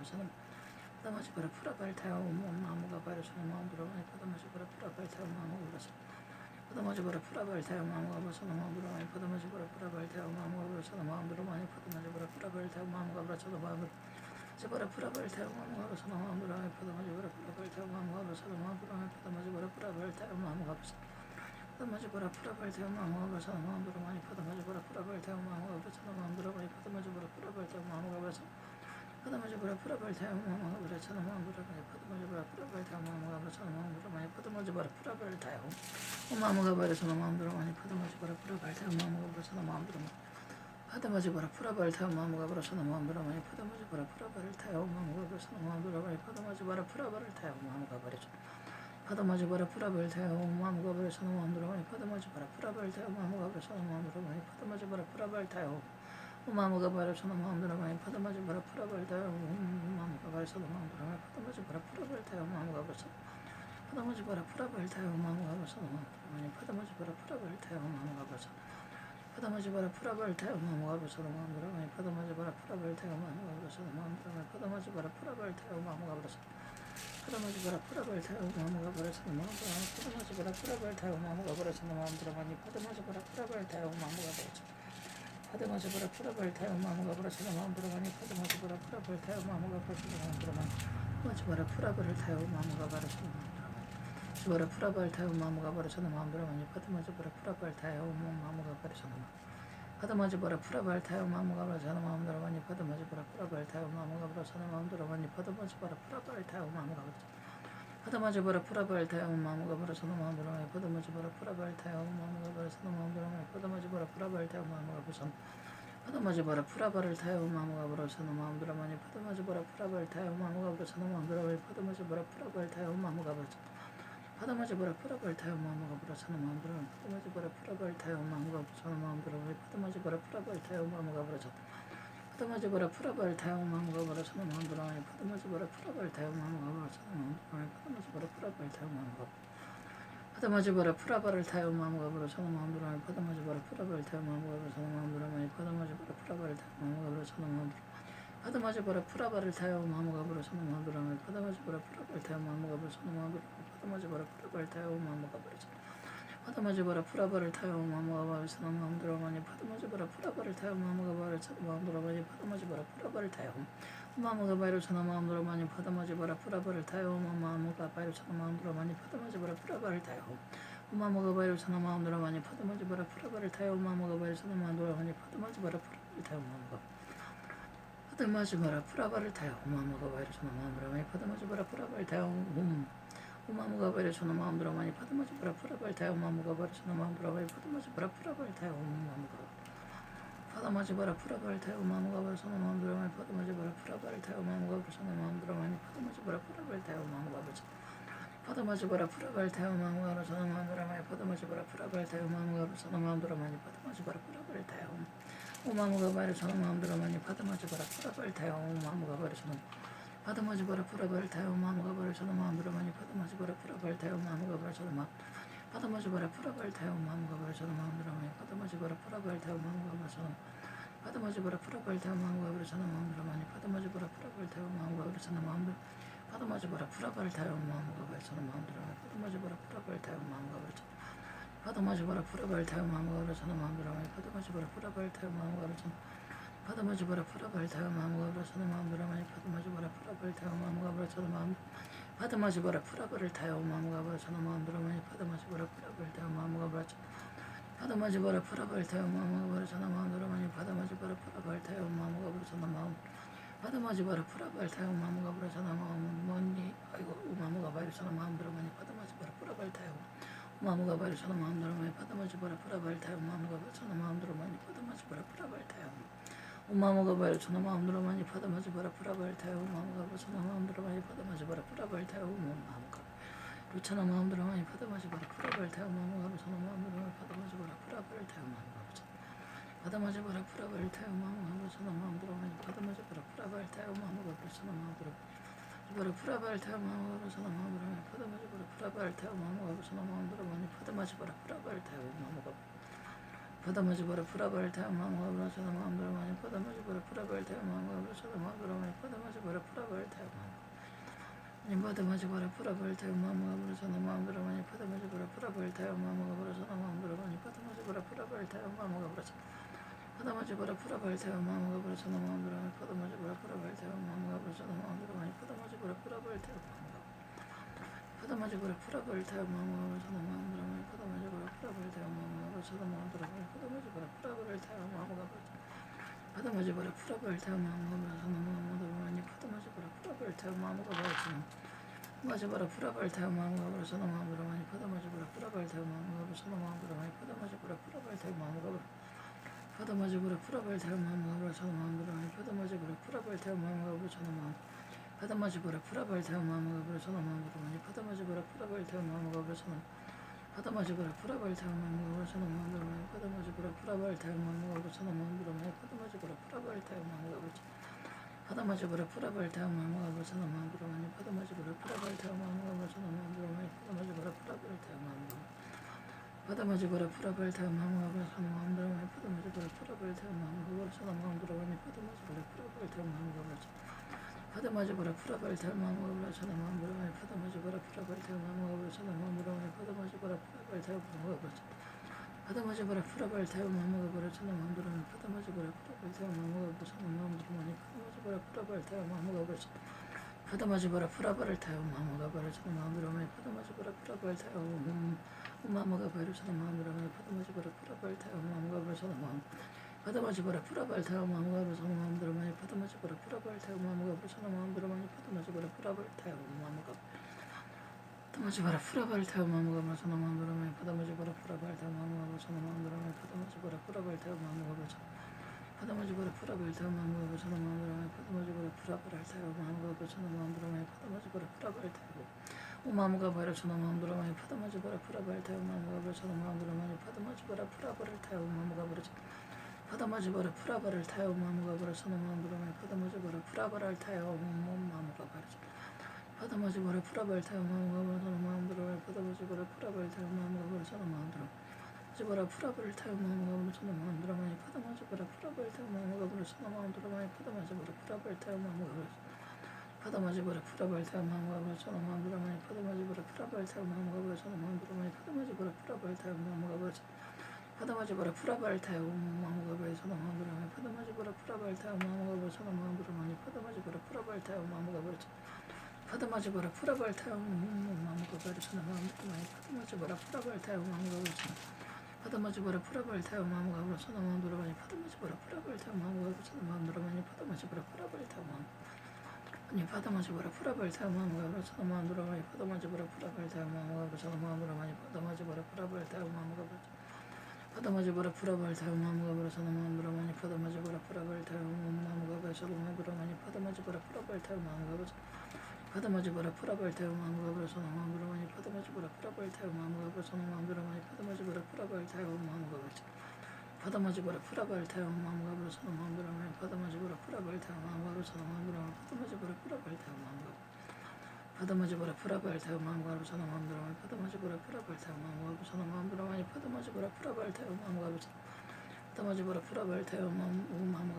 버려서 파도마지 바라 프라바를 타요 마음과 버려서 마음대로 많이 파도마지 바라 프라바를 타요 마음과 버려서 마음대로 많이 파도마지 바라 프라바를 타요 마음과 버려서 마음을 지바라 프라바를 타요 마음과 버려서 마음대로 많이 파도마지 바라 프라바를 타요 마음과 버려서 마음대로 많이 파도마지 바라 프라바를 타요 마음과 버려서 파도마지 바라 프라바를 타요 마음과 버려서 마음대로 많이 파도마지 바라 프라바를 타요 마음과 버려서 마음대로 많이 파도마지 바라 프라바를 타요 마음과 버려서 파도마지 바라 프라바를 타요 마음과 버려서 마음대로 많이 파도마지 바라 프라바를 타요 마음과 버려서 마음대로 많이 파도마지 바라 프라바를 타요 마음과 버려서 마음대로 많이 파도마지 바라 프라바를 타요 마음과 버려서 마음대로 파도마지 바라 프라바를 타요 마음과 버려서 마음대로 많이 파도마지 바라 프라바를 타요 마음과 버려서 마음대로 많이 파도마지 바라 프라바를 타요 마음과 버려서 파도마지 바라 프라바를 타요 마음과 버려서 마음대로 많이 파도마지 바라 프라바를 타요 마음과 버려서 마음대로 많이 파도마지 바라 프라바를 타요 마음과 버려서 마음대로 많이 파도마지 바라 프라바를 타요 마음과 버려서 마음대로 많이 파도마지 바라 프라바를 타요 마음과 버려서 파도마지 바라 프라바를 타요 마음과 버려서 마음대로 많이 파도마지 바라 프라바를 타요 마음과 버려서 파도마지 바라 프라바를 타요 마음과 버려서 마음대로 많이 파도마지 바라 프라바를 타요 마음과 버려서 마음대로 많이 파도마지 바라 프라바를 타요 마음과 버려서 파도마지 바라 프라바를 타요 마음과 버려서 마음대로 많이 파도마지 바라 프라바를 타요 마음과 버려서 마음대로 많이 파도마지 바라 프라바를 타요 마음과 버려서 파도마지 바라 프라바를 타요 마음과 버려서 마음대로 많이 파도마지 바라 프라바를 타요 마음과 버려서 마음대로 많이 파도마지 바라 프라바를 타요 마음과 버려서 지바라 프라바를 타요 마음과 버려서 마음대로 많이 파도마지 바라 프라바를 타요 마음과 버려서 파도마지 보라 프라발 타요 마무가 보라 저는 마음대로 많이 파도마지 보라 프라발 타요 마무가 보라 저는 마음대로 많이 파도마지 보라 프라발 타요 마무가 보라 파도마지 보라 프라발 타요 마무가 보라 저는 마음대로 많이 파도마지 보라 프라발 타요 마무가 보라 저는 마음대로 많이 파도마지 보라 프라발 타요 마무가 보라 저는 파도마지 보라 프라발을 타요 마무가 보라 저는 마음대로 많이 파도마지 보라 프라발 타요 마무가 보라 저는 마음대로 많이 파도마지 보라 프라발 타요 마무가 보라 파도마지 보라 프라발 타요 마무가 보라 저는 마음대로 파도마지 보라 프라발 타요 마무가 보라 저는 마음대로 파도마지 보라 프라발 타요 마무가 보라 파도마지 보라 프라발 타요 마무가 보라 저는 마음대로 파도마지 보라 프라발 타요 마무가 보라 저는 마음대로 파도마지 보라 프라발 타요 마무가 파도마지 보라 프라발을 타요 마무가 보라 저는 마음대로 파도마지 보라 프라발 타요 마무가 보라 저는 마음대로 파도마지 보라 프라발을 타요 마무가 보라 저는 마음대로 파도마지 보라 프라발을 타요 마무가 보라 저는 마음대로 파도마지 보라 프라발 타요 마무가 보라 저는 마음대로 파도마지 보라 프라발 타요 마무가 보라 파도마지 보라 프라발을 타요 마무가 보라 저는 마음대로 파도마지 보라 프라발을 타요 마무가 보라 저는 마음대로 파도마지 보라 프라발을 타요 마무가 바이로 저는 마음대로 파도마지 보라 프라발을 타요 마무가 바이로 저는 마음대로 파도마지 보라 프라발을 타요 마무가 바이로 저는 마음대로 파도마지 보라 프라발을 타요 마무가 바이로 저는 마음대로 파도마지 보라 프라발을 타요 마무가 파도마지 보라 프라발을 타요 마무가 바이로 저는 마음대로 파도마지 보라 프라발을 타요 마무가 바이로 저는 마음대로 파도마지 보라 프라발을 타요 마무가 바이로 저는 마음대로 파도마지 보라 프라발을 타요 마무가 파도마지 보라 프라발을 타요 마무가 바이로 저는 마음대로 파도마지 보라 프라발을 타요 마무가 바이로 저는 마음대로 파도마지 보라 프라발을 타요 마무가 바이로 파도마지 보라 프라발을 타요 마무가 바이로 저는 마음대로 파도마지 보라 프라발을 타요 마무가 바이로 저는 마음대로 파도마지 보라 프라발을 타요 마무가 바이로 저는 마음대로 파도마지 보라 프라발을 타요 마무가 바이로 저는 파도마지 보라 프라발을 타요 마무가 바이로 저는 마음대로 파도마지 보라 프라발을 타요 마무가 바이로 저는 파도마지 보라 프라발을 타요 마무가 바이로 저는 마음대로 파도마지 보라 프라발을 타요 마무가 바이로 저는 파도마지 보라 프라발을 타요 마무가 바이로 저는 마음대로 파도마지 보라 프라발을 타요 마무가 바이로 저는 마음대로 파도마지 보라 프라발을 타요 마무가 바이로 저는 마음대로 파도마지 보라 프라발을 타요 마무가 바이로 저는 파도마지 보라 프라발을 타요 마무가 바이로 저는 마음대로 파도마지 보라 프라발을 타요 마무가 바이로 저는 파도마지 보라 프라발을 타요 마무가 바이로 저는 마음대로 파도마지 보라 프라발을 타요 마무가 바이로 저는 마음 파도마지 보라 프라발을 타요 마무가 바이로 저는 마음대로 파도마지 보라 프라발을 타요 마무가 바이로 파도마지 보라 프라발을 타요 마무가 바이로 저는 마음대로 파도마지 보라 프라발을 타요 마무가 바이로 저는 마음 파도마지 보라 프라발을 타요 마무가 바이로 저는 마음 아이고 마무가 바이로 저는 마음대로 파도마지 보라 프라발을 타요 마무가 바이로 저는 마음대로 파도마지 보라 프라발을 타요 마무가 바이로 저는 마음대로 파도마지 보라 프라발을 타요 마무가 바이로 저는 마음대로 파도마지 보라 프라발을 타요 마무가 바이로 저는 마음대로 파도마지 보라 프라발을 타요 마무가 루차나 마음대로 파도마지 보라 프라발을 타요 마무가 바이로 저는 마음대로 파도마지 보라 프라발을 타요 마무가 바이로 파도마지 보라 프라발을 타요 마무가 바이로 저는 마음대로 파도마지 보라 프라발을 타요 마무가 바이로 저는 마음대로 보라 프라발을 타요 마무가 바이로 저는 마음대로 파도마지 보라 프라발을 타요 마무가 바이로 저는 마음대로 파도마지 보라 프라발을 타요 마무가 파도마지 보라 프라발을 타요 마무가 바이로 저는 마음대로 파도마지 보라 프라발을 타요 마무가 바이로 저는 마음대로 파도마지 보라 프라발을 타요 파도마지 보라 프라발을 타요 마무가 바이로 저는 마음대로 파도마지 보라 프라발을 타요 마무가 바이로 저는 마음대로 파도마지 보라 프라발을 타요 마무가 바이로 파도마지 보라 프라발을 타요 마무가 바이로 저는 마음대로 파도마지 보라 프라발을 타요 마무가 바이로 저는 마음대로 파도마지 보라 프라발을 타요 파도마지 보라 프라발을 타요 마무가 바이로 저는 마음대로 파도마지 보라 프라발을 타요 마무가 바이로 저는 마음대로 파도마지 보라 프라발을 타요 마무가 바이로 파도마지 보라 프라발을 타요 마무가 바이로 저는 마음대로 파도마지 보라 프라발을 타요 마무가 바이로 저는 파도마지 보라 프라발을 타요 마무가 바이로 저는 마음대로 파도마지 보라 프라발을 타요 마무가 바이로 저는 마음대로 파도마지 보라 프라발을 타요 마무가 바이로 파도마지 보라 프라발을 타요 마무가 바이로 저는 마음대로 파도마지 보라 프라발을 타요 마무가 바이로 저는 마음 파도마지 보라 프라발을 타요 마무가 바이로 저는 마음대로 파도마지 보라 프라발을 타요 마무가 바이로 저는 파도마지 보라 프라발을 타요 마무가 바이로 저는 마음대로 파도마지 보라 프라발을 타요 마무가 바이로 저는 마음대로 파도마지 보라 프라발을 타요 마무가 바이로 파도마지 보라 프라발을 타요 마무가 바이로 저는 마음대로 파도마지 보라 프라발을 타요 마무가 바이로 저는 마음대로 파도마지 보라 프라발을 타요 마무가 파도마지 보라 프라발을 타요 마무가 바이로 저는 마음대로 파도마지 보라 프라발을 타요 마무가 바이로 저는 마음대로 파도마지 보라 프라발을 타요 마무가 바이로 파도마지 보라 프라발을 타요 마무가 바이로 저는 마음대로 파도마지 보라 프라발을 타요 마무가 바이로 저는 마음대로 파도마지 보라 프라발을 타요 마무가 바이로 파도마지 보라 프라발을 타요 마무가 바이로 저는 마음대로 파도마지 보라 프라발을 타요 마무가 바이로 저는 마음대로 파도마지 보라 프라발을 타요 마무가 바이로 파도마지 보라 프라발을 타요 마무가 바이로 저는 마음대로 파도마지 보라 프라발을 타요 마무가 바이로 저는 마음대로 파도마지 보라 프라발을 타요 마무가 바이로 저는 마음 받아마지버라 프라발 타요 마음과 부서는 마음대로 많이 받아마지버라 프라발 타요 마음과 부서는 마음대로 많이 받아마지버라 프라발 타요 마음과 받아마지버라 프라발 타요 마음과 부서는 마음대로 많이 받아마지버라 프라발 타요 마음과 부서는 마음대로 많이 받아마지버라 프라발 타요 마음과 부서 받아마지버라 프라발 타요 마음과 부서는 마음대로 많이 받아마지버라 프라발 타요 마음과 부서는 마음대로 많이 받아마지버라 프라발 타요 마음과 바르서는 마음대로 많이 받아마지버라 프라발 타요 마음과 부서는 마음대로 많이 받아마지버라 프라발 타요 마음과 부서 받아마지버라 프라바를 타요 마음과 버려서는 마음대로 많이 받아마지버라 프라바를 타요 마음과 버려서 받아마지버라 프라바를 타요 마음과 버려서는 마음대로 많이 받아마지버라 프라바를 타요 마음과 버려서는 마음대로 마지버라 프라바를 타요 마음과 버려서는 마음대로 많이 받아마지버라 프라바를 타요 마음과 버려서는 마음대로 많이 받아마지버라 프라바를 타요 마음과 버려서 받아마지버라 프라바를 타요 마음과 버려서는 마음대로 많이 받아마지버라 프라바를 타요 마음과 버려서는 마음대로 많이 받아마지버라 프라바를 타요 마음과 버려서 받아마지버라 프라바를 타요 마음과 버려서는 마음대로 많이 받아마지버라 프라바를 타요 마음과 버려서는 마음대로 많이 받아마지버라 프라바를 타요 마음과 버려서 받아마지버라 프라바를 타요 마음과 버려서는 마음대로 많이 받아마지버라 프라바를 타요 마음과 버려서 받아마지버라 프라바를 타요 마음과 버려서는 마음대로 많이 받아마지버라 프라바를 타요 마음과 버려서는 마음대로 많이 받아마지버라 프라바를 타요 아니 받아마지버라 프라바를 타요 마음과 버려서는 마음대로 많이 받아마지버라 프라바를 타요 마음과 버려서는 마음대로 많이 받아마지버라 프라바를 타요 마음과 버려서 받아마지버라 프라바를 타요 마음과 버려서는 마음대로 많이 받아마지버라 프라바를 타요 마음과 버려서는 마음대로 많이 받아마지버라 프라바를 타요 마음과 버려서 받아마지버라 프라바를 타요 마음과 버려서는 마음대로 많이 받아마지버라 프라바를 타요 마음과 버려서는 마음대로 많이 받아마지버라 프라바를 타요 마음과 버려서 받아마지버라 프라바를 타요 마음과 버려서는 마음대로 많이 받아마지버라 프라바를 타요 마음과 버려서는 마음대로 많이 받아마지버라 프라바를 타요 마음과 받아마지버라 프라바를 타요 마음과 버려서는 마음대로 많이 받아마지버라 프라바를 타요 마음과 버려서는 마음대로 많이 받아마지버라 프라바를 타요 마음과 버려서 받아마지버라 프라바를 타요 마음과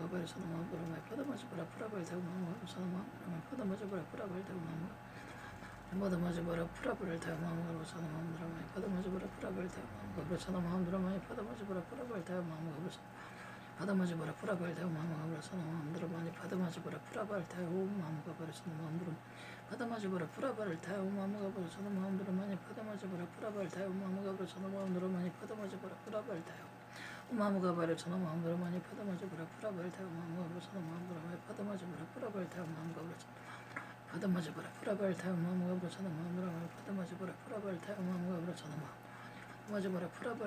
버려서는 마음대로 많이 받아마지버라 프라바를 타요 마음과 버려서는 마음대로 많이 받아마지버라 프라바를 타요 마음과 받아마지버라 프라바를 타요 마음과 버려서는 마음대로 많이 받아마지버라 프라바를 타요 마음과 버려서는 마음대로 많이 받아마지버라 프라바를 타요 마음과 버려서 받아마지버라 프라바를 타요 마음과 버려서는 마음대로 많이 받아마지버라 프라바를 타요 마음과 버려서는 마음대로 받아마지버라 프라바를 타요 마음과 버려서는 마음대로 많이 받아마지버라 프라바를 타요 마음과 버려서는 마음대로 많이 받아마지버라 프라바를 타요 마음과 버려서는 마음대로 많이 받아마지버라 프라바를 타요 마음과 버려서는 마음대로 많이 받아마지버라 프라바를 타요 마음과 버려서 받아마지버라 프라바를 타요 마음과 버려서는 마음대로 많이 받아마지버라 프라바를 타요 마음과 버려서는 받아마지버라 프라바를 타요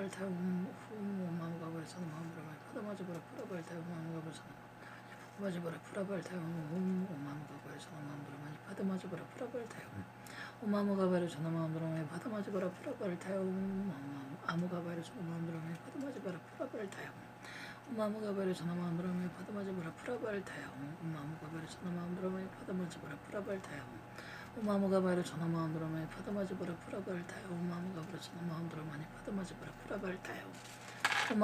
마음과 버려서는 마음대로 많이 받아마지버라 프라바를 타요 마음과 버려서는 받아마지버라 프라바를 타요 마음과 버려서는 마음대로 많이 받아마지버라 프라바를 타요 마음과 버려서는 마음대로 많이 받아마지버라 프라바를 타요 아무가 버려서는 마음대로 많이 받아마지버라 프라바를 타요 마음과 버려서는 마음대로 많이 받아마지버라 프라바를 타요 마음과 버려서는 마음대로 많이 받아마지버라 프라바를 타요 마음과 버려서는 마음대로 많이 받아마지버라 프라바를 타요 마음과 버려서는 마음대로 많이 받아마지버라 프라바를 타요 마음과 버려서는 마음대로 많이 받아마지버라 프라바를 타요 마음과 버려서는 마음대로 많이 받아마지버라 프라바를 타요 마음과 버려서는 마음대로 많이 받아마지버라 프라바를 타요 마음과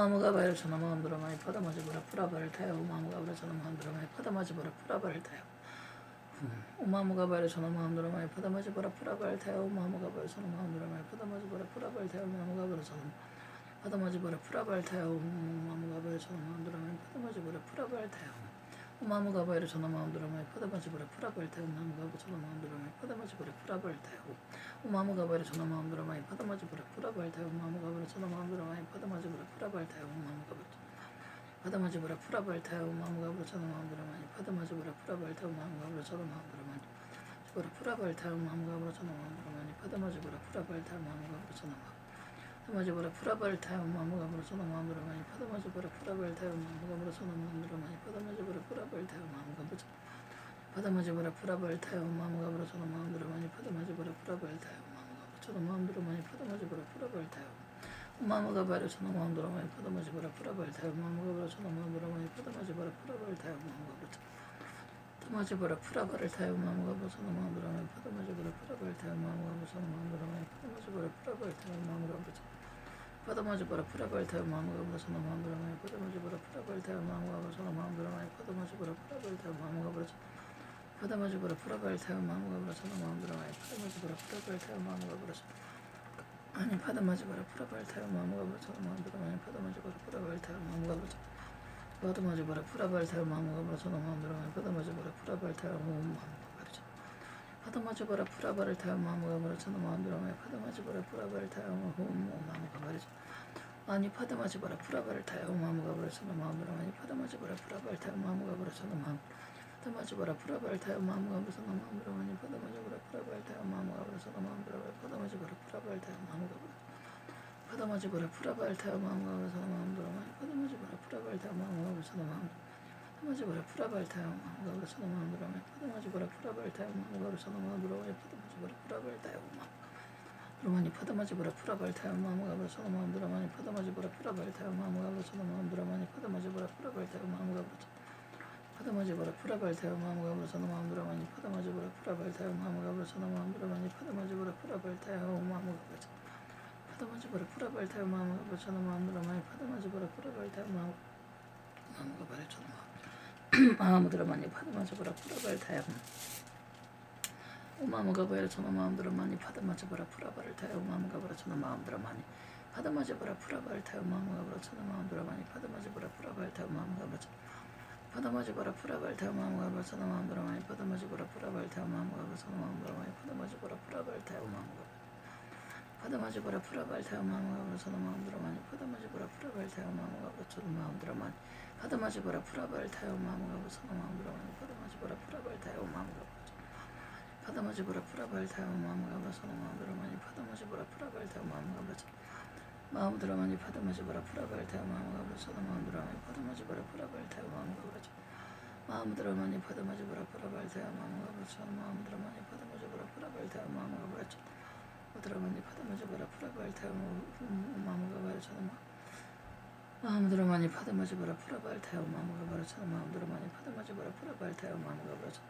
버려서는 마음대로 많이 받아마지버라 프라바를 타요 마음과 버려서는 받아마지버라 프라바를 타요 마음과 버려서는 마음대로 많이 받아마지버라 프라바를 타요 마음과 버려서는 마음대로 많이 받아마지버라 프라바를 타요 마음과 버려서는 마음대로 많이 받아마지버라 프라바를 타요 마음과 버려서는 마음대로 많이 받아마지버라 프라바를 타요 마음과 버려서는 마음대로 많이 받아마지버라 프라바를 타요 마음과 받아마지버라 프라바를 타요 마음과 버려서는 마음대로 많이 받아마지버라 프라바를 타요 마음과 버려서는 마음대로 많이 프라바를 타요 마음과 버려서는 마음대로 많이 받아마지버라 프라바를 타요 마음과 버려서는 받아마지버라 프라바를 타요 마음과 버려서는 마음대로 많이 받아마지버라 프라바를 타요 마음과 버려서는 마음대로 많이 받아마지버라 프라바를 타요 마음과 버려서는 받아마지버라 프라바를 타요 마음과 버려서는 마음대로 많이 받아마지버라 프라바를 타요 마음과 버려서는 마음대로 많이 받아마지버라 프라바를 타요 마음과 버려서는 마음대로 많이 받아마지버라 프라바를 타요 마음과 버려서는 마음대로 많이 받아마지버라 프라바를 타요 마음과 받아마지버라 프라바를 타요 마음과 버려서는 마음대로 많이 받아마지버라 프라바를 타요 마음과 버려서는 마음대로 많이 받아마지버라 프라바를 타요 마음과 받아마지버라 프라바를 타요 마음과 버려서는 마음대로 많이 받아마지버라 프라바를 타요 마음과 버려서는 마음대로 많이 받아마지버라 프라바를 타요 마음과 버려서 받아마지버라 프라바를 타요 마음과 버려서는 마음대로 많이 받아마지버라 프라바를 타요 마음과 버려서 아니 받아마지버라 프라바를 타요 마음과 버려서는 마음대로 많이 받아마지버라 프라바를 타요 마음과 버려서 받아마지버라 프라바를 타요 마음과 버려서는 마음대로 많이 받아마지버라 프라바를 타요 마음과 버려서 받아마지버라 프라바를 타요 마음과 버려서는 마음대로 많이 받아마지버라 프라바를 타요 마음과 버려서 많이 파다마지 바라 프라바를 타요 마무가 버려서는 마음으로 많이 파다마지 바라 프라바를 타요 마무가 버려서는 마음 파다마지 바라 프라바를 타요 마무가 버려서는 마음으로 많이 파다마지 바라 프라바를 타요 마무가 버려서는 마음으로 파다마지 바라 프라바를 타요 마무가 버려 파다마지 바라 프라바를 타요 마무가 버려서는 마음으로 많이 파다마지 바라 프라바를 타요 마무가 버려서는 마음 파다마지 바라 프라바를 타요 마무가 버려서는 마음으로 많이 파다마지 바라 프라바를 타요 마무가 버려서는 마음으로 많이 파다마지 바라 프라바를 타요 드라마니 파다마지 바라 프라바를 타요 마무가 버려서는 마음 드라마니 파다마지 바라 프라바를 타요 마무가 버려서는 마음 드라마니 파다마지 바라 프라바를 타요 마무가 버려서 파다마지 바라 프라바를 타요 마무가 버려서는 마음 드라마니 파다마지 바라 프라바를 타요 마무가 버려서는 마음 드라마니 파다마지 바라 프라바를 타요 마무가 버려서 파다마지 바라 프라바를 타요 마무가 버려서는 마음 드라마니 파다마지 바라 프라바를 타요 마무가 버려서는 마음 드라마니 파다마지 바라 프라바를 타요 마무가 버려서는 마음대로 많이 파다마지 바라 프라바를 타요 마무가 버려서는 마음대로 많이 파다마지 바라 프라바를 타요 마무가 버려서는 마음대로 많이 파다마지 바라 프라바를 타요 마무가 버려서 파다마지 바라 프라바를 타요 마무가 버려서는 마음대로 많이 파다마지 바라 프라바를 타요 마무가 버려서는 마음대로 많이 파다마지 바라 프라바를 타요 마무가 파다마지 바라 프라바를 타요 마무가 버려서는 마음대로 많이 파다마지 바라 프라바를 타요 마무가 버려서는 마음대로 많이 파다마지 바라 프라바를 타요 마무가 버려서는 마음대로 많이 파다마지 바라 프라바를 타요 마무가 파다마지 바라 프라바를 타요 마무가 버려서는 마음대로 많이 파다마지 바라 프라바를 타요 마무가 버려서 마음대로 많이 파다마지 바라 프라바를 타요 마무가 버려서는 마음대로 많이 파다마지 바라 프라바를 타요 마무가 버려서 마음대로 많이 파다마지 바라 프라바를 타요 마무가 버려서는 마음대로 많이 파다마지 바라 프라바를 타요 마무가 버려서 마음대로 많이 파다마지 바라 프라바를 타요 마무가 버려서는 마음대로 많이 파다마지 바라 프라바를 타요 마무가 버려서는 마음대로 많이 파다마지 바라 프라바를 타요 마무가 버려서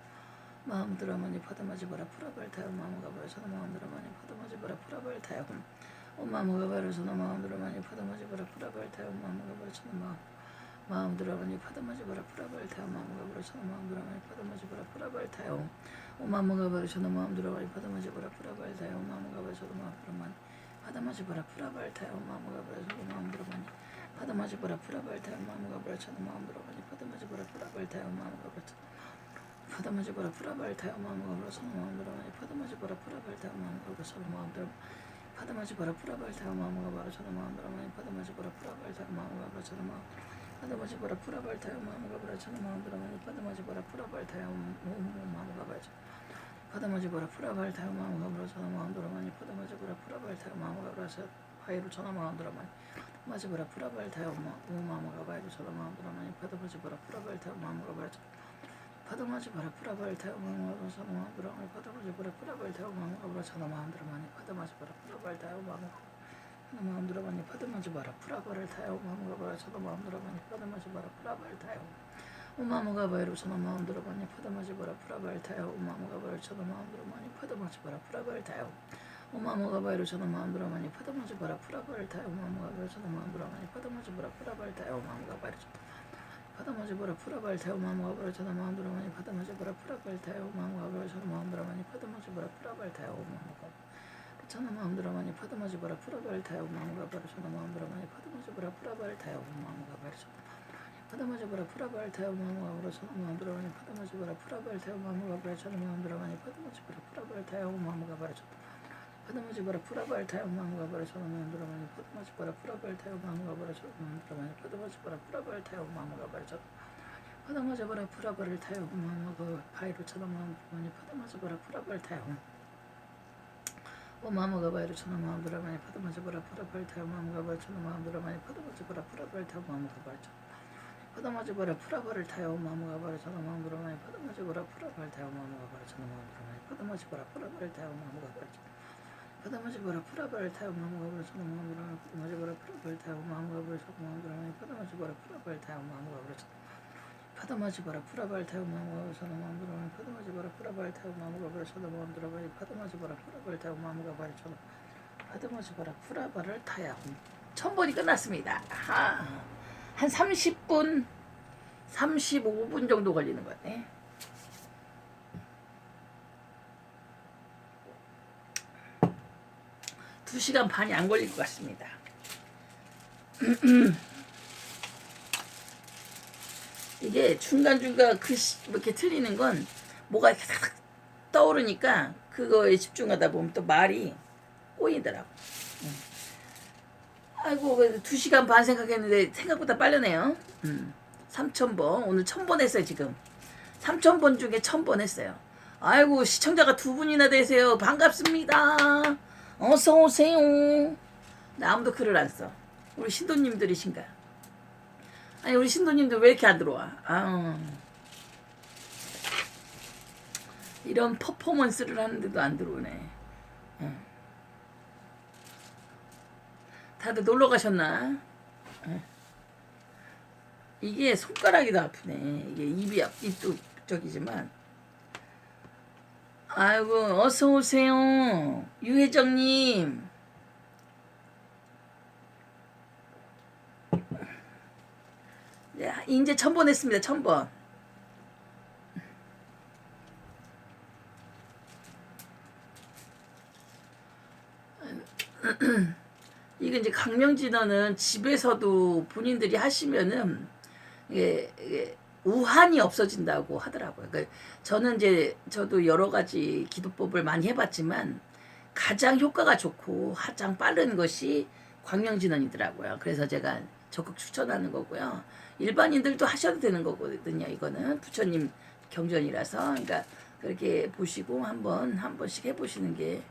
마음대로 많이 파다마지 바라 프라바를 타요 마무가 버려서는 마음대로 많이 파다마지 바라 프라바를 타요 마무가 버려서는 마음대로 많이 파다마지 바라 프라바를 타요 마무가 버려서는 마음대로 많이 파다마지 바라 프라바를 타요 마무가 버려서는 마음대로 많이 파다마지 바라 프라바를 타요 마무가 버려서는 마음대로 많이 파다마지 바라 프라바를 타요 마무가 버려서는 마음대로 많이 파다마지 바라 프라바를 타요 마무가 버려서는 마음대로 많이 파다마지 바라 프라바를 타요 마무가 버려서는 마음대로 많이 파다마지 바라 프라바를 타요 마무가 버려서는 파다마지 바라 프라바를 타요 마무가 버려서는 마음대로 많이 파다마지 바라 프라바를 타요 마무가 버려서는 마음대로 파다마지 바라 프라바를 타요 마무가 버려서는 마음대로 많이 파다마지 바라 프라바를 타요 마무가 버려서는 파다마지 바라 프라바를 타요 마무가 버려서는 마음대로 많이 파다마지 바라 프라바를 타요 마무가 버려서 파다마지 바라 프라바를 타요 마무가 버려서는 마음대로 많이 파다마지 바라 프라바를 타요 마무가 버려서 바이로 전화 마음대로 많이 파다마지 바라 프라바를 타요 마무가 바이로 전화 마음대로 많이 파다마지 바라 프라바를 타요 마무가 버려서 파다마지 바라 프라바를 타요 마무가 버려서는 마음대로 많이 파다마지 바라 프라바를 타요 마무가 버려서는 마음대로 많이 파다마지 바라 프라바를 타요 마음대로 많이 파다마지 바라 프라바를 타요 마무가 버려서는 마음대로 많이 파다마지 바라 프라바를 타요 마무가 버려서는 마음대로 많이 파다마지 바라 프라바를 타요 마무가 버려서는 마음대로 많이 파다마지 바라 프라바를 타요 마무가 버려서는 마음대로 많이 파다마지 바라 프라바를 타요 마무가 버려서는 마음대로 많이 파다마지 바라 프라바를 타요 마무가 버려서는 파다마지 바라 프라바를 타요 마무가 버려서는 마음대로 많이 파다마지 바라 프라바를 타요 마무가 버려서는 마음대로 많이 파다마지 바라 프라바를 타요 마무가 버려서는 마음대로 많이 파다마지 바라 프라바를 타요 마무가 버려서는 마음대로 많이 파다마지 바라 프라바를 타요 마무가 버려서는 파다마지 바라 프라바를 타요 마무가 버려서는 마음대로 많이 파다마지 바라 프라바를 타요 마무가 버려서는 마음대로 많이 파다마지 바라 프라바를 타요 마무가 버려서는 파다마지 바라 프라바를 타요 마무가 버려서는 마음대로 많이 파다마지 바라 프라바를 타요 마무가 버려서는 마음대로 많이 파다마지 바라 프라바를 타요 마무가 버려서는 파다마지 바라 프라바를 타요 마무가 바이로 쳐다 마음대로 많이 파다마지 바라 프라바를 타요 마무가 바이로 쳐다 마음대로 많이 파다마지 바라 프라바를 타요 마무가 버려서는 마음대로 많이 파다마지 바라 프라바를 타요 마무가 버려서는 파다마지 바라 프라바를 타요 마무가 버려서는 마음대로 많이 파다마지 바라 프라바를 타요 마무가 버려서는 마음대로 많이 파다마지 바라 프라바를 타요 마무가 버려서는 파다마지 바라 프라바를 타요 마무가 버려서는 마음대로 많이 파다마지 바라 프라바를 타요 마무가 버려서는 마음대로 많이 파다마지 바라 프라바를 타요 마무가 버려서는 파다마지 바라 프라바를 타요 마무가 버려서는 마음대로 많이 파다마지 바라 프라바를 타요 마무가 버려서는 마음대로 많이 파다마지 바라 프라바를 타요 마무가 버려서는 파다마지 바라 프라바를 타요 1000번이 끝났습니다. 한 30분 35분 정도 걸리는 것 같네. 두 시간 반이 안 걸릴 것 같습니다. 이게 중간중간 글씨 이렇게 틀리는 건 뭐가 이렇게 탁 떠오르니까 그거에 집중하다 보면 또 말이 꼬이더라고. 아이고, 그래도 2시간 반 생각했는데 생각보다 빠르네요. 3,000번. 오늘 1,000번 했어요, 지금. 3,000번 중에 1,000번 했어요. 아이고, 시청자가 2분이나 되세요. 반갑습니다. 어서오세요. 나 아무도 글을 안 써. 우리 신도님들이신가? 아니, 우리 신도님들 왜 이렇게 안 들어와? 이런 퍼포먼스를 하는데도 안 들어오네. 다들 놀러 가셨나? 이게 손가락이 더 아프네. 이게 입도 저기지만. 아이고, 어서 오세요. 유혜정님. 네, 이제 1,000번 했습니다. 1,000번. 이게 이제 강명진언은 집에서도 본인들이 하시면은 이게 우한이 없어진다고 하더라고요. 그러니까 저는 이제 저도 여러 가지 기도법을 많이 해봤지만 가장 효과가 좋고 가장 빠른 것이 광명진언이더라고요. 그래서 제가 적극 추천하는 거고요. 일반인들도 하셔도 되는 거거든요. 이거는 부처님 경전이라서, 그러니까 그렇게 보시고 한 번씩 해보시는 게